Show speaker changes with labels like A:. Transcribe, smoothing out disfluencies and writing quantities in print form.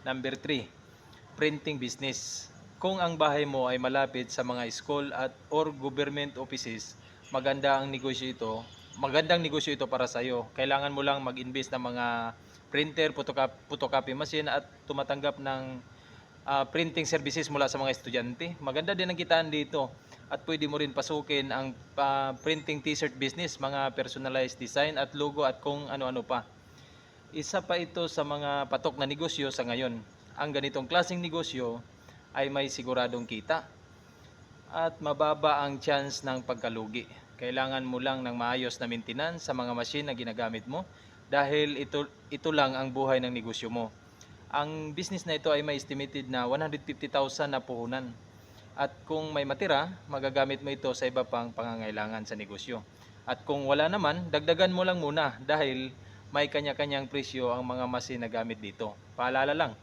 A: Number 3, printing business. Kung ang bahay mo ay malapit sa mga school at or government offices, magandang negosyo ito para sa iyo. Kailangan mo lang mag-invest ng mga printer, photocopy machine at tumatanggap ng printing services mula sa mga estudyante. Maganda din ang kitaan dito at pwede mo rin pasukin ang printing t-shirt business, mga personalized design at logo at kung ano-ano pa. Isa pa ito sa mga patok na negosyo sa ngayon. Ang ganitong klaseng negosyo ay may siguradong kita at mababa ang chance ng pagkalugi. Kailangan mo lang ng maayos na maintenance sa mga machine na ginagamit mo dahil ito lang ang buhay ng negosyo mo. Ang business na ito ay may estimated na 150,000 na puhunan. At kung may matira, magagamit mo ito sa iba pang pangangailangan sa negosyo. At kung wala naman, dagdagan mo lang muna dahil may kanya-kanyang presyo ang mga machine na gamit dito. Paalala lang,